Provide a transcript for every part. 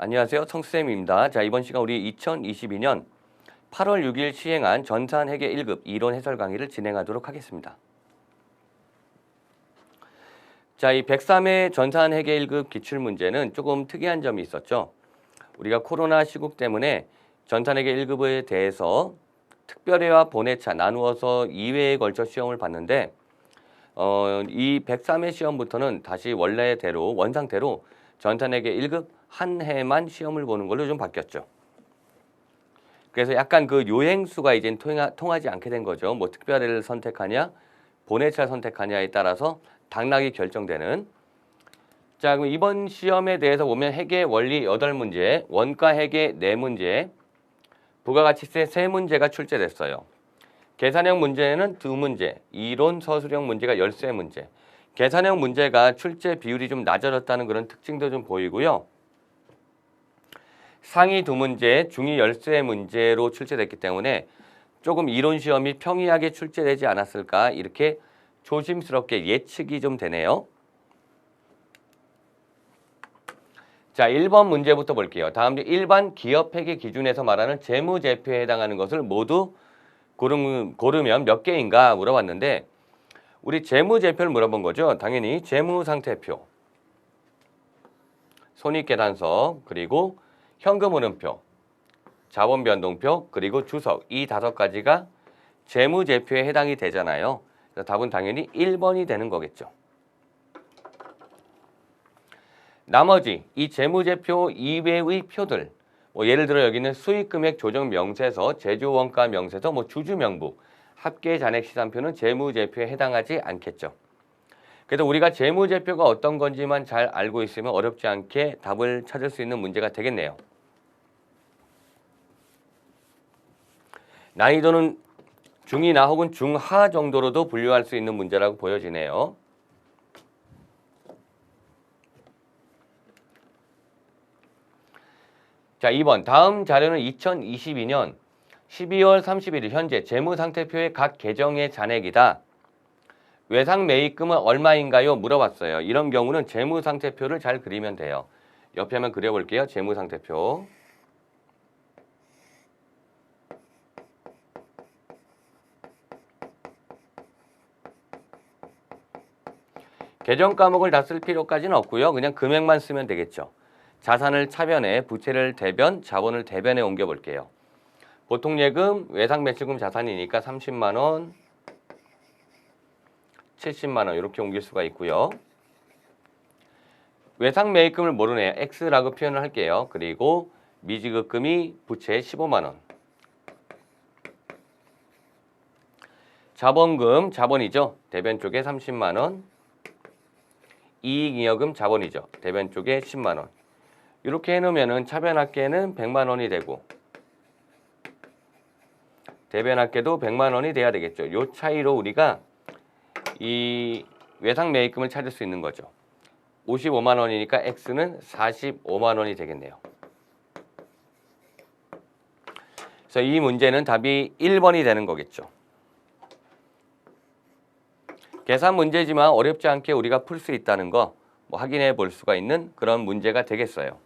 안녕하세요. 성수쌤입니다. 자, 이번 시간 우리 2022년 8월 6일 시행한 전산회계 1급 이론 해설 강의를 진행하도록 하겠습니다. 자, 이 103회 전산회계 1급 기출문제는 조금 특이한 점이 있었죠. 우리가 코로나 시국 때문에 전산회계 1급에 대해서 특별회와 본회차 나누어서 2회에 걸쳐 시험을 봤는데 이 103회 시험부터는 다시 원래대로 원상태로 전산회계 1급 한 해만 시험을 보는 걸로 좀 바뀌었죠. 그래서 약간 그 요행수가 이제 통하지 않게 된 거죠. 뭐 특별회를 선택하냐, 본회차를 선택하냐에 따라서 당락이 결정되는. 자, 그럼 이번 시험에 대해서 보면 회계 원리 8문제, 원가 회계 4문제, 부가가치세 3문제가 출제됐어요. 계산형 문제는 2문제, 이론 서술형 문제가 13문제. 계산형 문제가 출제 비율이 좀 낮아졌다는 그런 특징도 좀 보이고요. 상위 2문제, 중위 13문제로 출제됐기 때문에 조금 이론 시험이 평이하게 출제되지 않았을까 이렇게 조심스럽게 예측이 좀 되네요. 자, 1번 문제부터 볼게요. 다음 중 일반 기업 회계 기준에서 말하는 재무제표에 해당하는 것을 모두 고르면 몇 개인가 물어봤는데 우리 재무제표를 물어본 거죠. 당연히 재무상태표, 손익계산서, 그리고 현금흐름표, 자본변동표, 그리고 주석 이 5가지가 재무제표에 해당이 되잖아요. 그래서 답은 당연히 1번이 되는 거겠죠. 나머지 이 재무제표 이외의 표들 뭐 예를 들어 여기는 수익금액 조정 명세서, 제조원가 명세서, 뭐 주주명부, 합계 잔액시산표는 재무제표에 해당하지 않겠죠. 그래서 우리가 재무제표가 어떤 건지만 잘 알고 있으면 어렵지 않게 답을 찾을 수 있는 문제가 되겠네요. 난이도는 중이나 혹은 중하 정도로도 분류할 수 있는 문제라고 보여지네요. 자, 2번. 다음 자료는 2022년 12월 31일 현재 재무상태표의 각 계정의 잔액이다. 외상매입금은 얼마인가요? 물어봤어요. 이런 경우는 재무상태표를 잘 그리면 돼요. 옆에 한번 그려볼게요. 재무상태표. 계정 과목을 다 쓸 필요까지는 없고요. 그냥 금액만 쓰면 되겠죠. 자산을 차변에, 부채를 대변, 자본을 대변에 옮겨볼게요. 보통 예금, 외상매출금 자산이니까 30만 원, 70만 원 이렇게 옮길 수가 있고요. 외상매입금을 모르네요. X라고 표현을 할게요. 그리고 미지급금이 부채 15만 원. 자본금, 자본이죠. 대변 쪽에 30만 원. 이익잉여금 자본이죠. 대변 쪽에 10만 원. 이렇게 해놓으면은 차변합계는 100만 원이 되고 대변합계도 100만 원이 돼야 되겠죠. 이 차이로 우리가 이 외상매입금을 찾을 수 있는 거죠. 55만 원이니까 X는 45만 원이 되겠네요. 그래서 이 문제는 답이 1번이 되는 거겠죠. 계산 문제지만 어렵지 않게 우리가 풀 수 있다는 거 뭐 확인해 볼 수가 있는 그런 문제가 되겠어요.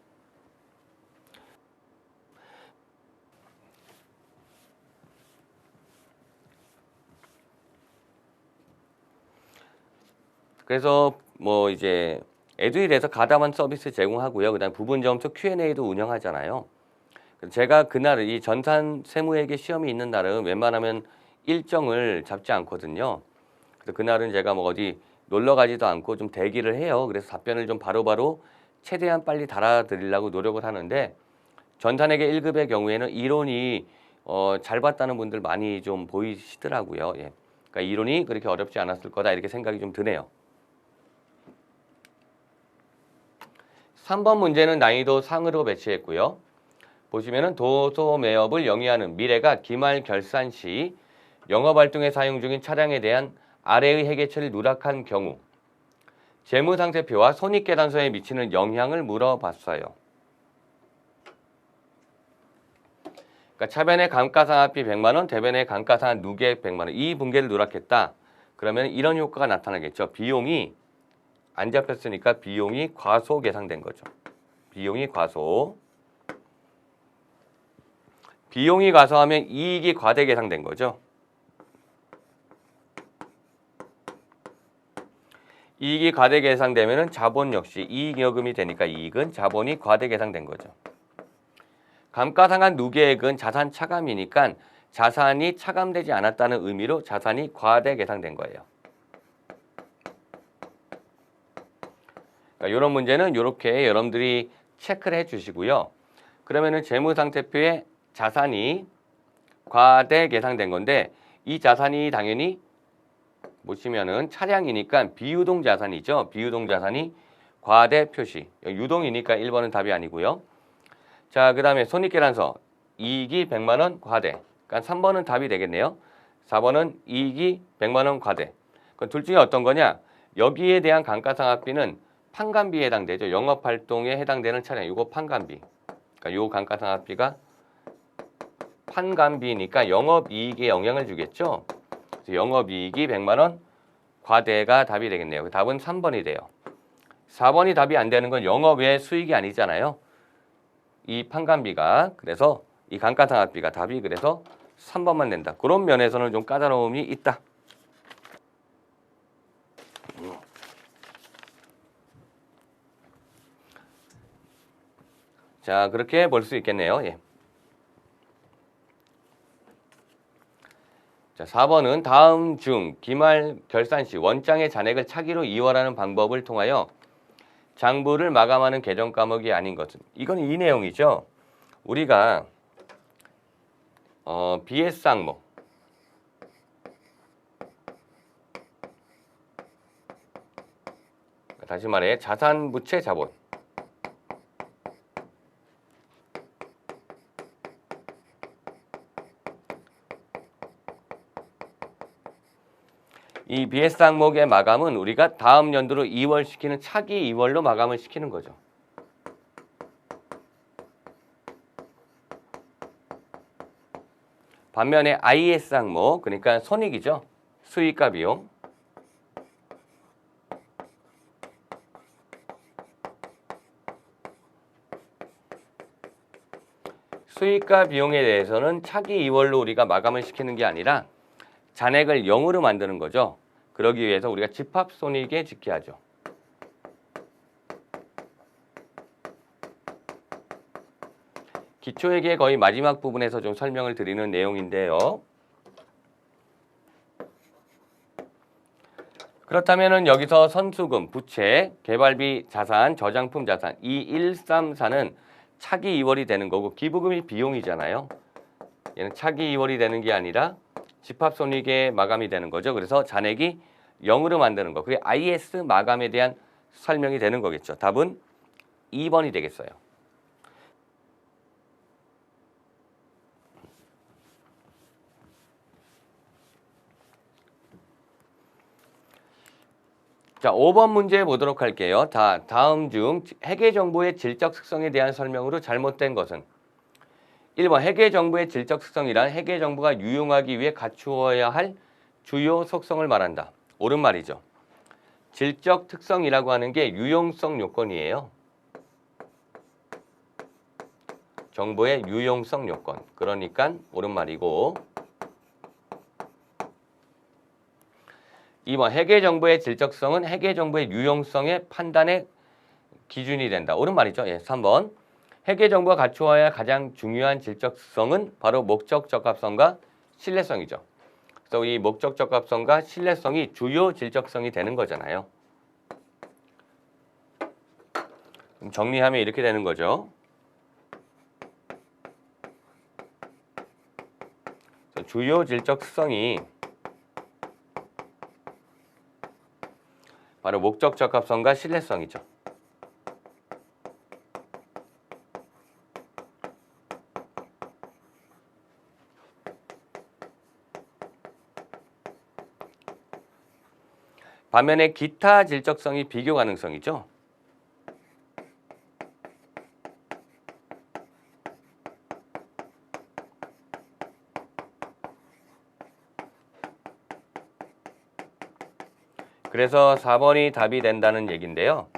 그래서 뭐 이제 에듀윌에서 가담한 서비스 제공하고요. 그다음 부분 점수 Q&A도 운영하잖아요. 제가 그날 이 전산 세무회계 시험이 있는 날은 웬만하면 일정을 잡지 않거든요. 그래서 그날은 제가 뭐 어디 놀러 가지도 않고 좀 대기를 해요. 그래서 답변을 좀 바로바로 최대한 빨리 달아드리려고 노력을 하는데 전산회계 1급의 경우에는 이론이 잘 봤다는 분들 많이 좀 보이시더라고요. 예. 그러니까 이론이 그렇게 어렵지 않았을 거다 이렇게 생각이 좀 드네요. 3번 문제는 난이도 상으로 배치했고요. 보시면은 도소 매업을 영위하는 미래가 기말 결산 시 영업활동에 사용 중인 차량에 대한 아래의 회계처리를 누락한 경우 재무상태표와 손익계산서에 미치는 영향을 물어봤어요. 그러니까 차변의 감가상각비 100만 원, 대변의 감가상각 누계 100만 원 이 분계를 누락했다. 그러면 이런 효과가 나타나겠죠. 비용이 안 잡혔으니까 비용이 과소 계상된 거죠. 비용이 과소. 비용이 가소하면 이익이 과대 계상된 거죠. 이익이 과대 계상되면 자본 역시 이익여금이 되니까 이익은 자본이 과대 계상된 거죠. 감가상각 누계액은 자산 차감이니까 자산이 차감되지 않았다는 의미로 자산이 과대 계상된 거예요. 그러니까 이런 문제는 이렇게 여러분들이 체크를 해주시고요. 그러면은 재무상태표에 자산이 과대 계상된 건데 이 자산이 당연히 보시면은 차량이니까 비유동 자산이죠. 비유동 자산이 과대 표시. 유동이니까 1번은 답이 아니고요. 자, 그 다음에 손익계란서 이익이 100만 원 과대. 그러니까 3번은 답이 되겠네요. 4번은 이익이 100만 원 과대. 그럼 둘 중에 어떤 거냐? 여기에 대한 감가상각비는 판관비에 해당되죠. 영업활동에 해당되는 차량. 이거 판관비. 그러니까 요 감가상각비가 판관비니까 영업이익에 영향을 주겠죠. 그래서 영업이익이 100만 원 과대가 답이 되겠네요. 답은 3번이 돼요. 4번이 답이 안 되는 건 영업외 수익이 아니잖아요. 이 판관비가. 그래서 이 감가상각비가 답이 그래서 3번만 된다. 그런 면에서는 좀 까다로움이 있다. 자, 그렇게 볼 수 있겠네요. 예. 자, 4번은 다음 중 기말 결산 시 원장의 잔액을 차기로 이월하는 방법을 통하여 장부를 마감하는 개정 과목이 아닌 것은. 이건 이 내용이죠. 우리가 BS 항목 다시 말해 자산 부채 자본 이 BS 항목의 마감은 우리가 다음 연도로 2월 시키는 차기 2월로 마감을 시키는 거죠. 반면에 IS 항목, 그러니까 손익이죠. 수익과 비용. 수익과 비용에 대해서는 차기 2월로 우리가 마감을 시키는 게 아니라 잔액을 0으로 만드는 거죠. 그러기 위해서 우리가 집합손익에 집계하죠. 기초회계 거의 마지막 부분에서 좀 설명을 드리는 내용인데요. 그렇다면 여기서 선수금, 부채, 개발비 자산, 저장품 자산 이 1, 3, 4는 차기 2월이 되는 거고 기부금이 비용이잖아요. 얘는 차기 2월이 되는 게 아니라 집합손익의 마감이 되는 거죠. 그래서 잔액이 0으로 만드는 거. 그게 IS 마감에 대한 설명이 되는 거겠죠. 답은 2번이 되겠어요. 자, 5번 문제 보도록 할게요. 다음 중 회계정보의 질적 특성에 대한 설명으로 잘못된 것은 1번 회계정보의 질적 특성이란 회계정보가 유용하기 위해 갖추어야 할 주요 속성을 말한다. 옳은 말이죠. 질적 특성이라고 하는 게 유용성 요건이에요. 정보의 유용성 요건. 그러니까 옳은 말이고 2번 회계정보의 질적성은 회계정보의 유용성의 판단의 기준이 된다. 옳은 말이죠. 예, 3번 회계정보가 갖추어야 할 가장 중요한 질적성은 바로 목적 적합성과 신뢰성이죠. 그래서 이 목적 적합성과 신뢰성이 주요 질적성이 되는 거잖아요. 그럼 정리하면 이렇게 되는 거죠. 주요 질적 특성이 바로 목적 적합성과 신뢰성이죠. 반면에 기타 질적성이 비교 가능성이죠. 그래서 4번이 답이 된다는 얘기인데요.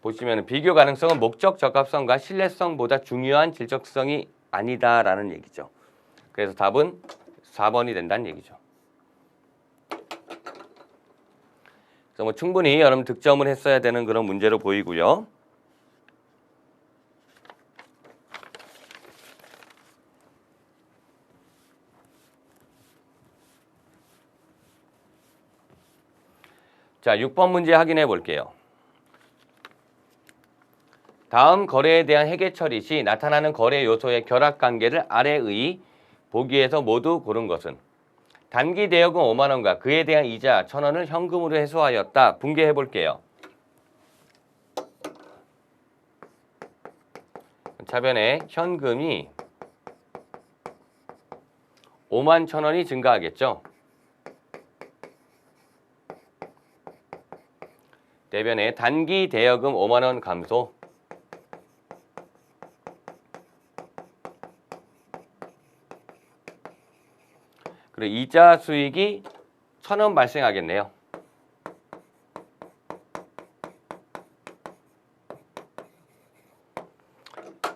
보시면 비교 가능성은 목적 적합성과 신뢰성보다 중요한 질적성이 아니다라는 얘기죠. 그래서 답은 4번이 된다는 얘기죠. 그래서 뭐 충분히 여러분 득점을 했어야 되는 그런 문제로 보이고요. 자, 6번 문제 확인해 볼게요. 다음 거래에 대한 회계 처리 시 나타나는 거래 요소의 결합관계를 아래의 보기에서 모두 고른 것은 단기 대여금 5만 원과 그에 대한 이자 1,000원을 현금으로 회수하였다. 분개해 볼게요. 차변에 현금이 5만 1,000원이 증가하겠죠. 대변에 단기 대여금 5만 원 감소. 그리고 이자 수익이 1,000원 발생하겠네요.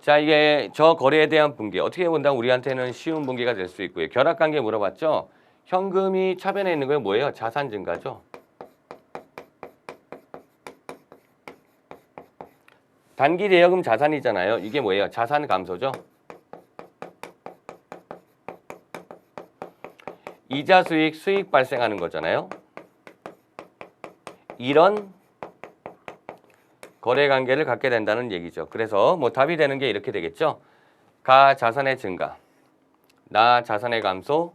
자, 이게 저 거래에 대한 분개. 어떻게 본다면 우리한테는 쉬운 분개가 될 수 있고요. 결합관계 물어봤죠? 현금이 차변에 있는 거 뭐예요? 자산 증가죠. 단기 대여금 자산이잖아요. 이게 뭐예요? 자산 감소죠. 이자 수익, 수익 발생하는 거잖아요. 이런 거래 관계를 갖게 된다는 얘기죠. 그래서 뭐 답이 되는 게 이렇게 되겠죠. 가 자산의 증가, 나 자산의 감소,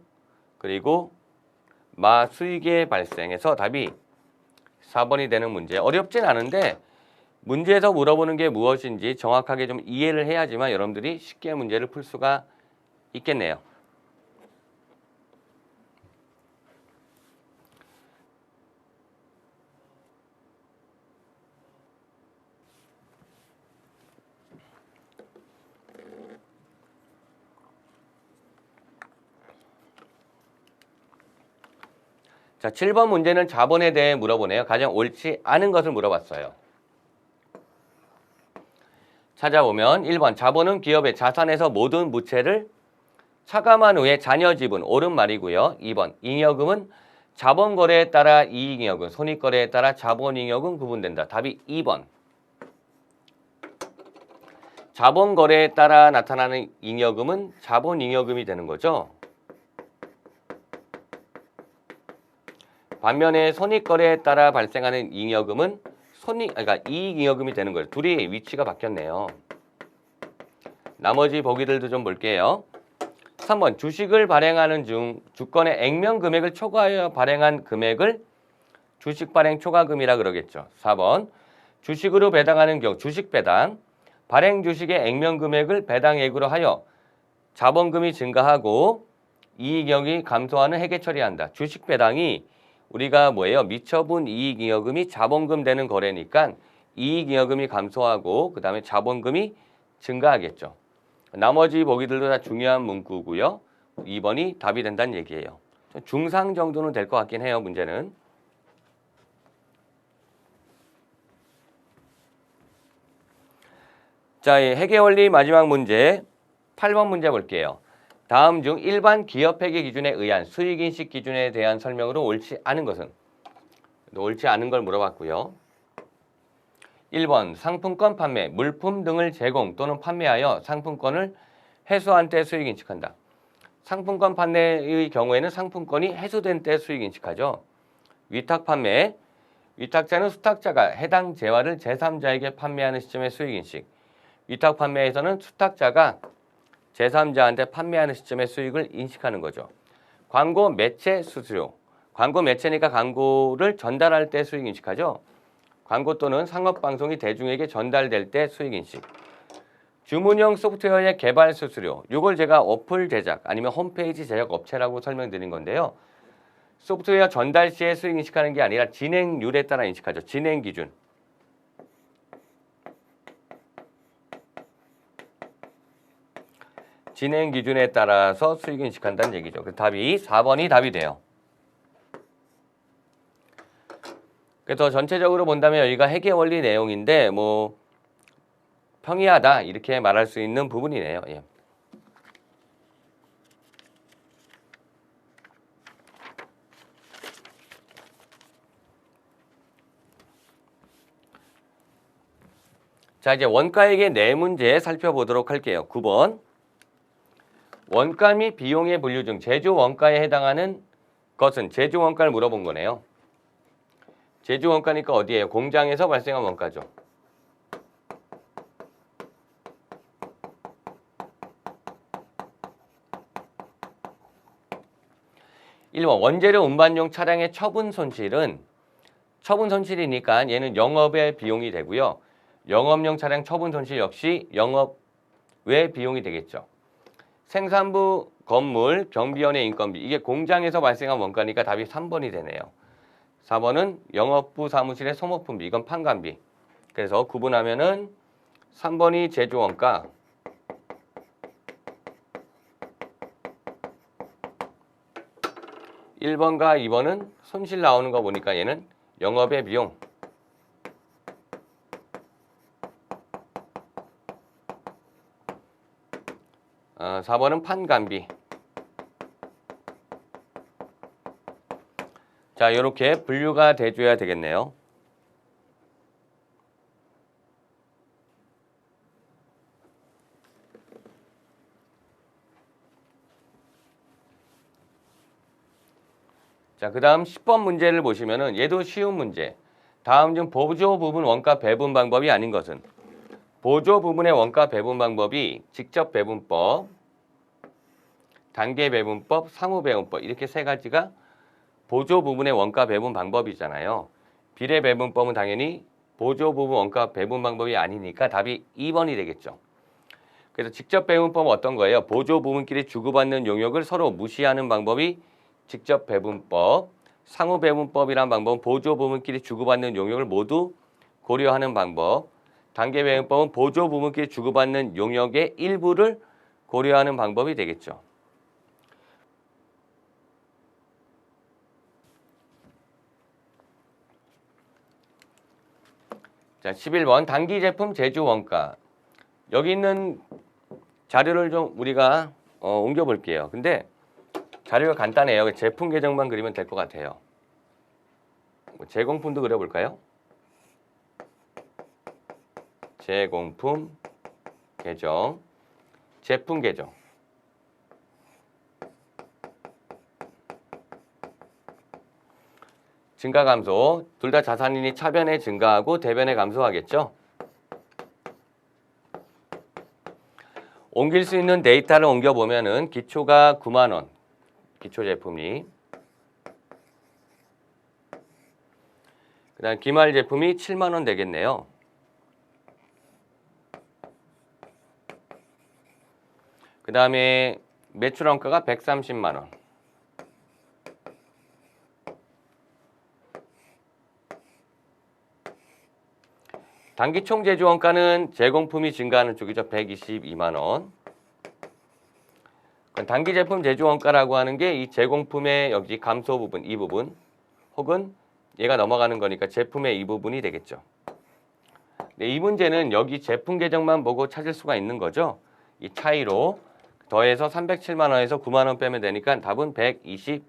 그리고 마 수익의 발생해서 답이 4번이 되는 문제. 어렵진 않은데 문제에서 물어보는 게 무엇인지 정확하게 좀 이해를 해야지만 여러분들이 쉽게 문제를 풀 수가 있겠네요. 자, 7번 문제는 자본에 대해 물어보네요. 가장 옳지 않은 것을 물어봤어요. 찾아보면 1번 자본은 기업의 자산에서 모든 부채를 차감한 후에 자녀 지분, 옳은 말이고요. 2번 잉여금은 자본 거래에 따라 이익잉여금, 손익거래에 따라 자본잉여금 구분된다. 답이 2번. 자본 거래에 따라 나타나는 잉여금은 자본잉여금이 되는 거죠. 반면에 손익거래에 따라 발생하는 잉여금은 그러니까 이익잉여금이 되는 거예요. 둘이 위치가 바뀌었네요. 나머지 보기들도 좀 볼게요. 3번 주식을 발행하는 중 주권의 액면 금액을 초과하여 발행한 금액을 주식 발행 초과금이라 그러겠죠. 4번 주식으로 배당하는 경우 주식 배당, 발행 주식의 액면 금액을 배당액으로 하여 자본금이 증가하고 이익잉여금이 감소하는 회계 처리한다. 주식 배당이 우리가 뭐예요? 미처분 이익잉여금이 자본금 되는 거래니까 이익잉여금이 감소하고 그 다음에 자본금이 증가하겠죠. 나머지 보기들도 다 중요한 문구고요. 2번이 답이 된다는 얘기예요. 중상 정도는 될 것 같긴 해요. 문제는. 자, 회계원리 마지막 문제 8번 문제 볼게요. 다음 중 일반 기업회계 기준에 의한 수익인식 기준에 대한 설명으로 옳지 않은 것은? 옳지 않은 걸 물어봤고요. 1번 상품권 판매, 물품 등을 제공 또는 판매하여 상품권을 회수한 때 수익인식한다. 상품권 판매의 경우에는 상품권이 회수된 때 수익인식하죠. 위탁 판매, 위탁자는 수탁자가 해당 재화를 제3자에게 판매하는 시점의 수익인식. 위탁 판매에서는 수탁자가 제3자한테 판매하는 시점의 수익을 인식하는 거죠. 광고 매체 수수료. 광고 매체니까 광고를 전달할 때 수익 인식하죠. 광고 또는 상업방송이 대중에게 전달될 때 수익 인식. 주문형 소프트웨어의 개발 수수료. 이걸 제가 어플 제작 아니면 홈페이지 제작 업체라고 설명드린 건데요. 소프트웨어 전달 시에 수익 인식하는 게 아니라 진행률에 따라 인식하죠. 진행 기준. 진행 기준에 따라서 수익 인식한다는 얘기죠. 그 답이 4번이 답이 돼요. 그래서 전체적으로 본다면 여기가 회계 원리 내용인데 뭐 평이하다 이렇게 말할 수 있는 부분이네요. 예. 자, 이제 원가액의 네 문제 살펴보도록 할게요. 9번. 원가 및 비용의 분류 중 제조 원가에 해당하는 것은 제조 원가를 물어본 거네요. 제조 원가니까 어디예요? 공장에서 발생한 원가죠. 1번 원재료 운반용 차량의 처분 손실은 처분 손실이니까 얘는 영업의 비용이 되고요. 영업용 차량 처분 손실 역시 영업 외 비용이 되겠죠. 생산부 건물, 경비원의 인건비 이게 공장에서 발생한 원가니까 답이 3번이 되네요. 4번은 영업부 사무실의 소모품비 이건 판관비. 그래서 구분하면은 3번이 제조원가 1번과 2번은 손실 나오는 거 보니까 얘는 영업의 비용 4번은 판관비. 자, 이렇게 분류가 돼줘야 되겠네요. 자, 그 다음 10번 문제를 보시면은 얘도 쉬운 문제. 다음 중 보조 부분 원가 배분 방법이 아닌 것은 보조 부분의 원가 배분 방법이 직접 배분법, 단계 배분법, 상호 배분법 이렇게 세 가지가 보조 부분의 원가 배분 방법이잖아요. 비례 배분법은 당연히 보조 부분 원가 배분 방법이 아니니까 답이 2번이 되겠죠. 그래서 직접 배분법은 어떤 거예요? 보조 부분끼리 주고받는 용역을 서로 무시하는 방법이 직접 배분법, 상호 배분법이란 방법은 보조 부분끼리 주고받는 용역을 모두 고려하는 방법, 단계 배분법은 보조 부분끼리 주고받는 용역의 일부를 고려하는 방법이 되겠죠. 자, 11번 단기 제품 제조 원가. 여기 있는 자료를 좀 우리가 옮겨 볼게요. 근데 자료가 간단해요. 제품 계정만 그리면 될 것 같아요. 제공품도 그려볼까요? 제공품 계정, 제품 계정. 증가 감소, 둘 다 자산이니 차변에 증가하고 대변에 감소하겠죠? 옮길 수 있는 데이터를 옮겨보면은 기초가 9만 원, 기초 제품이. 그 다음 기말 제품이 7만 원 되겠네요. 그 다음에 매출 원가가 130만 원. 단기 총 제조 원가는 제공품이 증가하는 쪽이죠. 122만 원. 단기 제품 제조 원가라고 하는 게 이 제공품의 여기 감소 부분, 이 부분 혹은 얘가 넘어가는 거니까 제품의 이 부분이 되겠죠. 네, 이 문제는 여기 제품 계정만 보고 찾을 수가 있는 거죠. 이 차이로 더해서 307만 원에서 9만 원 빼면 되니까 답은 122만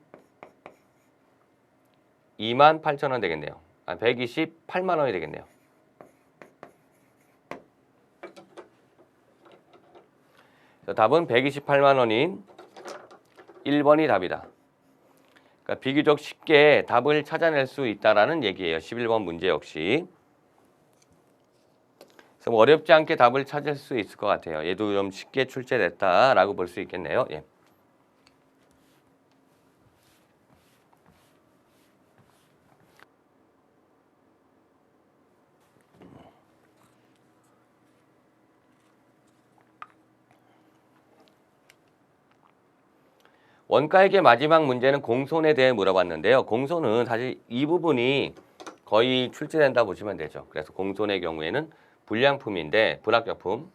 8천 원 되겠네요. 128만 원이 되겠네요. 답은 128만 원인 1번이 답이다. 그러니까 비교적 쉽게 답을 찾아낼 수 있다라는 얘기예요. 11번 문제 역시. 그래서 어렵지 않게 답을 찾을 수 있을 것 같아요. 얘도 좀 쉽게 출제됐다라고 볼 수 있겠네요. 예. 원가액의 마지막 문제는 공손에 대해 물어봤는데요. 공손은 사실 이 부분이 거의 출제된다 보시면 되죠. 그래서 공손의 경우에는 불량품인데 불합격품.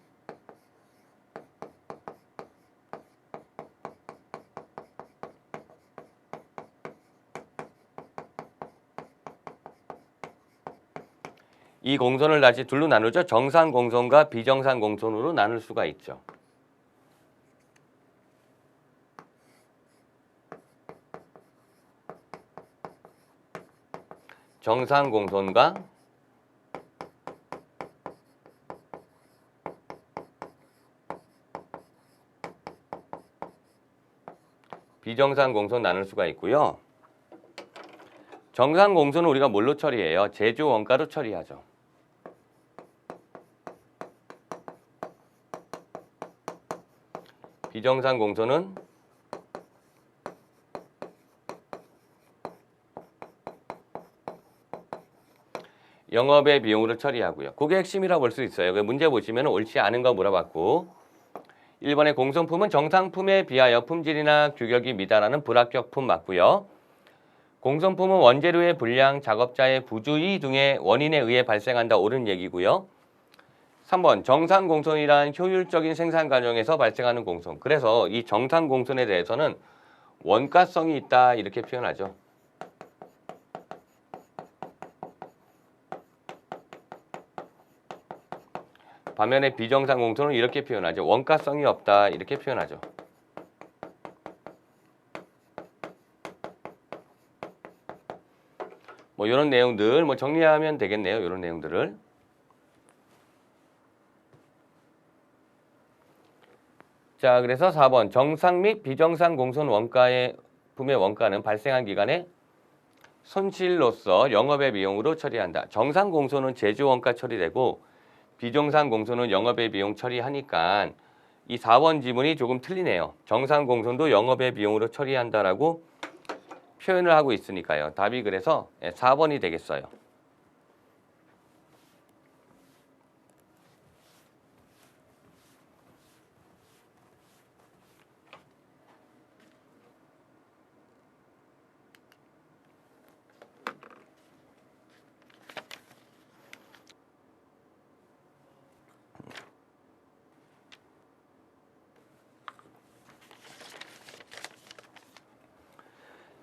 이 공손을 다시 둘로 나누죠. 정상 공손과 비정상 공손으로 나눌 수가 있죠. 정상 공손과 비정상 공손 나눌 수가 있고요. 정상 공손은 우리가 뭘로 처리해요? 제조 원가로 처리하죠. 비정상 공손은 영업의 비용으로 처리하고요. 그게 핵심이라고 볼 수 있어요. 문제 보시면 옳지 않은 거 물어봤고 1번의 공손품은 정상품에 비하여 품질이나 규격이 미달하는 불합격품 맞고요. 공손품은 원재료의 불량, 작업자의 부주의 등의 원인에 의해 발생한다 옳은 얘기고요. 3번 정상 공손이란 효율적인 생산 과정에서 발생하는 공손. 그래서 이 정상 공손에 대해서는 원가성이 있다 이렇게 표현하죠. 반면에 비정상 공손은 이렇게 표현하죠. 원가성이 없다 이렇게 표현하죠. 뭐 이런 내용들 뭐 정리하면 되겠네요. 이런 내용들을. 자, 그래서 4번 정상 및 비정상 공손 원가의 품의 원가는 발생한 기간에 손실로서 영업의 비용으로 처리한다. 정상 공손은 제조 원가 처리되고 비정상 공손은 영업의 비용 처리하니까 이 4번 지문이 조금 틀리네요. 정상 공손도 영업의 비용으로 처리한다라고 표현을 하고 있으니까요. 답이 그래서 4번이 되겠어요.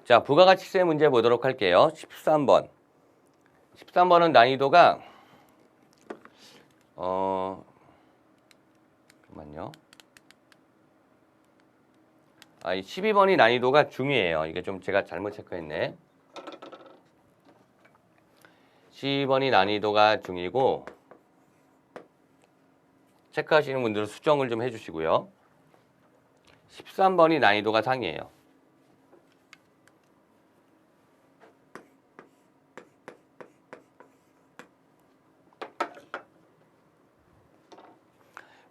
자, 부가가치세 문제 보도록 할게요. 13번. 13번은 난이도가 잠깐만요. 이 12번이 난이도가 중이에요. 이게 좀 제가 잘못 체크했네. 12번이 난이도가 중이고 체크하시는 분들은 수정을 좀 해주시고요. 13번이 난이도가 상이에요.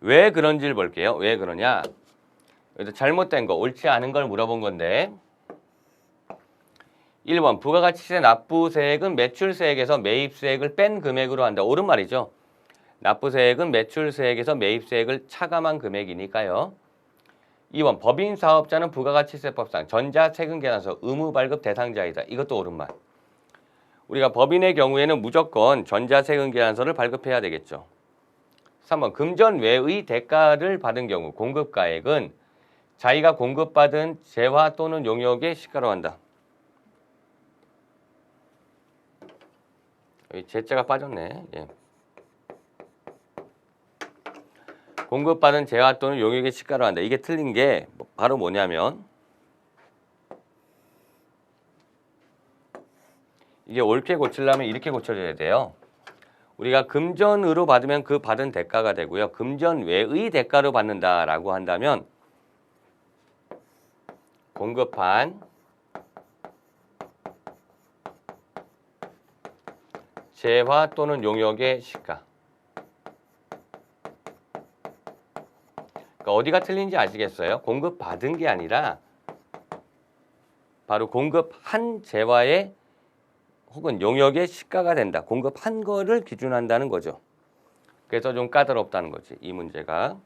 왜 그런지를 볼게요. 왜 그러냐? 여기서 잘못된 거, 옳지 않은 걸 물어본 건데 1번 부가가치세 납부세액은 매출세액에서 매입세액을 뺀 금액으로 한다. 옳은 말이죠. 납부세액은 매출세액에서 매입세액을 차감한 금액이니까요. 2번 법인사업자는 부가가치세법상 전자세금계산서 의무발급 대상자이다. 이것도 옳은 말. 우리가 법인의 경우에는 무조건 전자세금계산서를 발급해야 되겠죠. 3번 금전 외의 대가를 받은 경우 공급가액은 자기가 공급받은 재화 또는 용역의 시가로 한다. 여기 제자가 빠졌네. 예. 공급받은 재화 또는 용역의 시가로 한다. 이게 틀린 게 바로 뭐냐면 이게 옳게 고치려면 이렇게 고쳐줘야 돼요. 우리가 금전으로 받으면 그 받은 대가가 되고요. 금전 외의 대가로 받는다라고 한다면 공급한 재화 또는 용역의 시가. 그러니까 어디가 틀린지 아시겠어요? 공급받은 게 아니라 바로 공급한 재화의 혹은 용역의 시가가 된다. 공급한 거를 기준한다는 거죠. 그래서 좀 까다롭다는 거지. 이 문제가.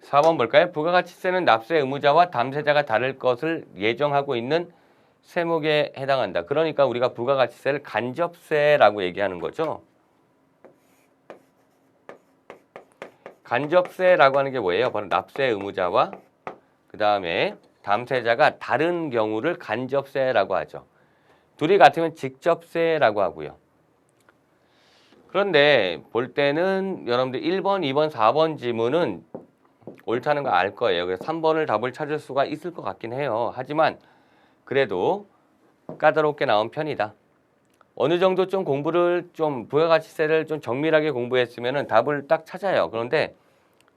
4번 볼까요? 부가가치세는 납세 의무자와 담세자가 다를 것을 예정하고 있는 세목에 해당한다. 그러니까 우리가 부가가치세를 간접세라고 얘기하는 거죠. 간접세라고 하는 게 뭐예요? 바로 납세 의무자와 그 다음에 담세자가 다른 경우를 간접세라고 하죠. 둘이 같으면 직접세라고 하고요. 그런데 볼 때는 여러분들 1번, 2번, 4번 지문은 옳다는 거 알 거예요. 그래서 3번을 답을 찾을 수가 있을 것 같긴 해요. 하지만 그래도 까다롭게 나온 편이다. 어느 정도 좀 공부를 좀 부가가치세를 좀 정밀하게 공부했으면은 답을 딱 찾아요. 그런데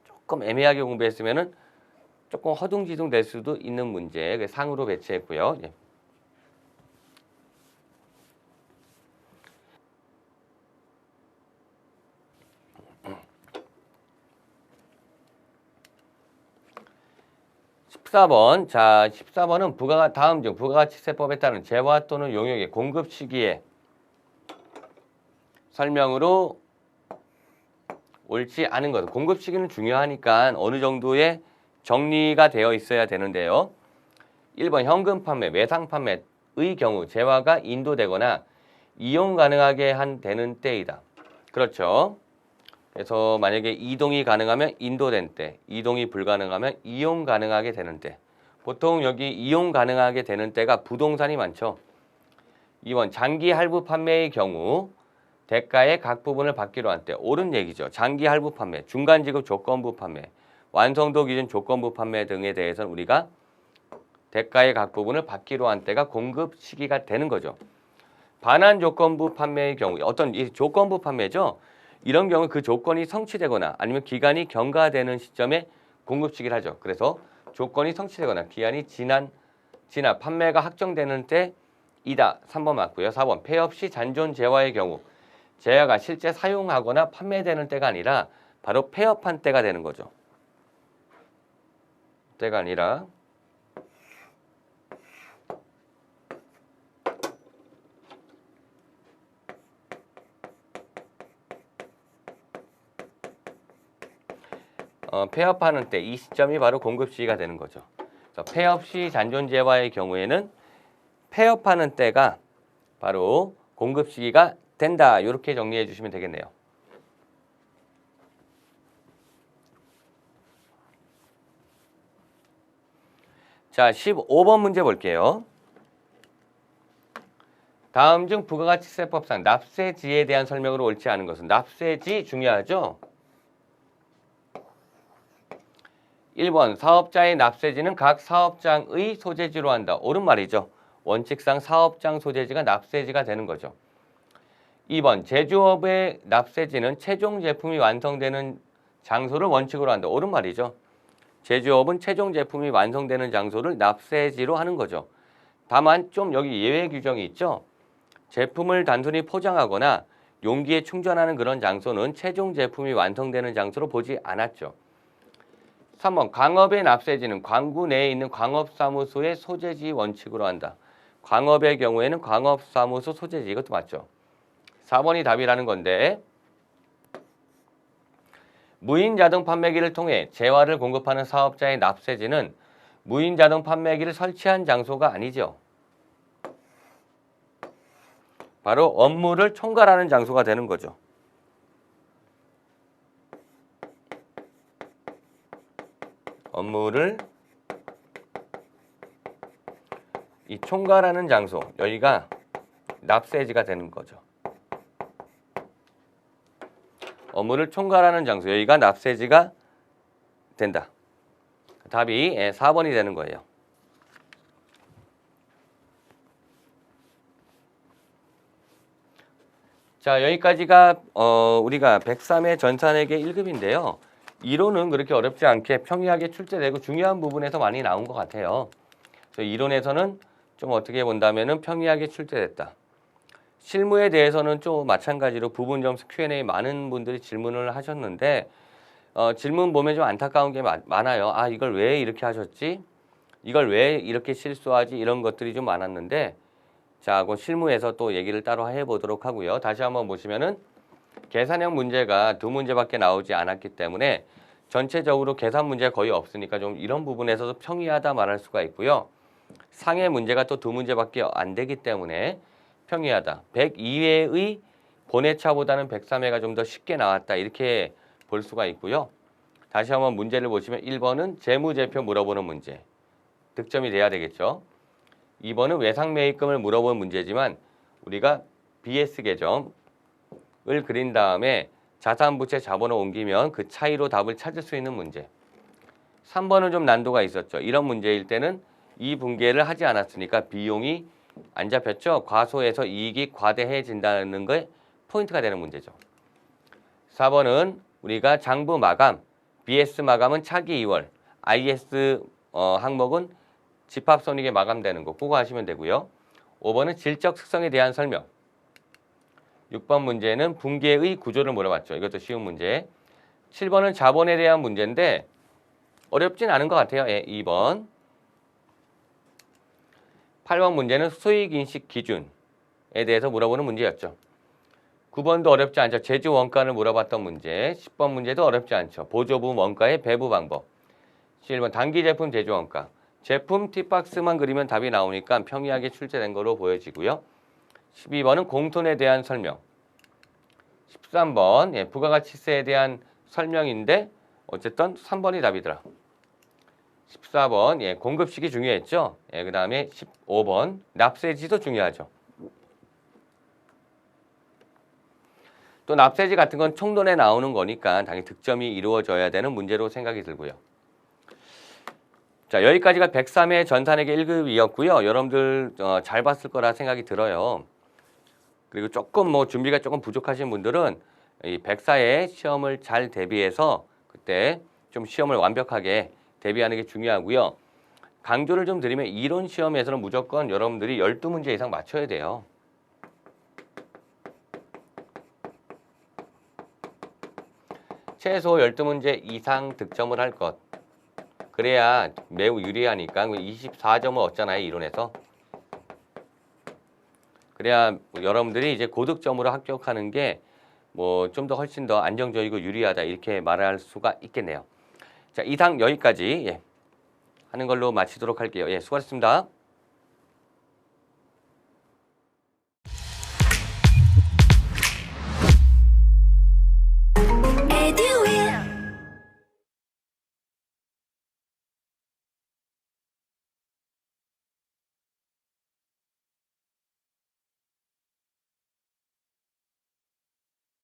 조금 애매하게 공부했으면은 조금 허둥지둥 될 수도 있는 문제 상으로 배치했고요. 예. 자, 14번은 다음 중 부가가치세법에 따른 재화 또는 용역의 공급 시기에 설명으로 옳지 않은 것. 공급 시기는 중요하니까 어느 정도의 정리가 되어 있어야 되는데요. 1번 현금 판매, 외상 판매의 경우 재화가 인도되거나 이용 가능하게 되는 때이다. 그렇죠. 그래서 만약에 이동이 가능하면 인도된 때, 이동이 불가능하면 이용 가능하게 되는 때. 보통 여기 이용 가능하게 되는 때가 부동산이 많죠. 2번 장기 할부 판매의 경우 대가의 각 부분을 받기로 한 때. 옳은 얘기죠. 장기 할부 판매, 중간 지급 조건부 판매, 완성도 기준 조건부 판매 등에 대해서는 우리가 대가의 각 부분을 받기로 한 때가 공급 시기가 되는 거죠. 반환 조건부 판매의 경우 어떤 이 조건부 판매죠. 이런 경우 그 조건이 성취되거나 아니면 기간이 경과되는 시점에 공급 시기를 하죠. 그래서 조건이 성취되거나 기한이 지나 판매가 확정되는 때이다. 3번 맞고요. 4번 폐업 시 잔존 재화의 경우 재화가 실제 사용하거나 판매되는 때가 아니라 바로 폐업한 때가 되는 거죠. 때가 아니라 폐업하는 때 이 시점이 바로 공급 시기가 되는 거죠. 그래서 폐업 시 잔존 재화의 경우에는 폐업하는 때가 바로 공급 시기가 된다. 이렇게 정리해 주시면 되겠네요. 자, 15번 문제 볼게요. 다음 중 부가가치세법상 납세지에 대한 설명으로 옳지 않은 것은 납세지 중요하죠? 1번 사업자의 납세지는 각 사업장의 소재지로 한다. 옳은 말이죠. 원칙상 사업장 소재지가 납세지가 되는 거죠. 2번 제조업의 납세지는 최종 제품이 완성되는 장소를 원칙으로 한다. 옳은 말이죠. 제조업은 최종 제품이 완성되는 장소를 납세지로 하는 거죠. 다만 좀 여기 예외 규정이 있죠. 제품을 단순히 포장하거나 용기에 충전하는 그런 장소는 최종 제품이 완성되는 장소로 보지 않았죠. 3번 광업의 납세지는 광구 내에 있는 광업사무소의 소재지 원칙으로 한다. 광업의 경우에는 광업사무소 소재지. 이것도 맞죠. 4번이 답이라는 건데 무인 자동 판매기를 통해 재화를 공급하는 사업자의 납세지는 무인 자동 판매기를 설치한 장소가 아니죠. 바로 업무를 총괄하는 장소가 되는 거죠. 업무를 총괄하는 장소, 여기가 납세지가 되는 거죠. 업무를 총괄하는 장소, 여기가 납세지가 된다. 답이 4번이 되는 거예요. 자, 여기까지가 우리가 103의 전산회계 1급인데요. 이론은 그렇게 어렵지 않게 평이하게 출제되고 중요한 부분에서 많이 나온 것 같아요. 그래서 이론에서는 좀 어떻게 본다면은 평이하게 출제됐다. 실무에 대해서는 좀 마찬가지로 부분 점수 Q&A 많은 분들이 질문을 하셨는데 질문 보면 좀 안타까운 게 많아요. 아, 이걸 왜 이렇게 하셨지? 이걸 왜 이렇게 실수하지? 이런 것들이 좀 많았는데 자, 그 실무에서 또 얘기를 따로 해보도록 하고요. 다시 한번 보시면은 계산형 문제가 2문제밖에 나오지 않았기 때문에 전체적으로 계산 문제가 거의 없으니까 좀 이런 부분에서도 평이하다 말할 수가 있고요. 상해 문제가 또 2문제밖에 안 되기 때문에 평이하다. 102회의 본회차보다는 103회가 좀 더 쉽게 나왔다. 이렇게 볼 수가 있고요. 다시 한번 문제를 보시면 1번은 재무제표 물어보는 문제. 득점이 돼야 되겠죠. 2번은 외상매입금을 물어보는 문제지만 우리가 BS 계정을 그린 다음에 자산부채 자본을 옮기면 그 차이로 답을 찾을 수 있는 문제. 3번은 좀 난도가 있었죠. 이런 문제일 때는 이 분계를 하지 않았으니까 비용이 안 잡혔죠. 과소해서 이익이 과대해진다는 게 포인트가 되는 문제죠. 4번은 우리가 장부 마감, BS 마감은 차기 2월, IS 항목은 집합손익에 마감되는 거 그거 하시면 되고요. 5번은 질적 특성에 대한 설명. 6번 문제는 분계의 구조를 물어봤죠. 이것도 쉬운 문제. 7번은 자본에 대한 문제인데 어렵진 않은 것 같아요. 예, 2번. 8번 문제는 수익인식 기준에 대해서 물어보는 문제였죠. 9번도 어렵지 않죠. 제조 원가를 물어봤던 문제. 10번 문제도 어렵지 않죠. 보조부 원가의 배부 방법. 11번 단기 제품 제조 원가. 제품 팁박스만 그리면 답이 나오니까 평이하게 출제된 거로 보여지고요. 12번은 공톤에 대한 설명. 13번 예, 부가가치세에 대한 설명인데 어쨌든 3번이 답이더라. 14번 예, 공급식이 중요했죠. 예, 그 다음에 15번 납세지도 중요하죠. 또 납세지 같은 건 총론에 나오는 거니까 당연히 득점이 이루어져야 되는 문제로 생각이 들고요. 자, 여기까지가 103회 전산회계 1급이었고요. 여러분들 잘 봤을 거라 생각이 들어요. 그리고 조금 뭐 준비가 조금 부족하신 분들은 이 104회 시험을 잘 대비해서 그때 좀 시험을 완벽하게 대비하는 게 중요하고요. 강조를 좀 드리면 이론 시험에서는 무조건 여러분들이 12문제 이상 맞춰야 돼요. 최소 12문제 이상 득점을 할 것. 그래야 매우 유리하니까 24점을 얻잖아요, 이론에서. 그래야 여러분들이 이제 고득점으로 합격하는 게 뭐 좀 더 훨씬 더 안정적이고 유리하다 이렇게 말할 수가 있겠네요. 자, 이상 여기까지 하는 걸로 마치도록 할게요. 예, 수고하셨습니다.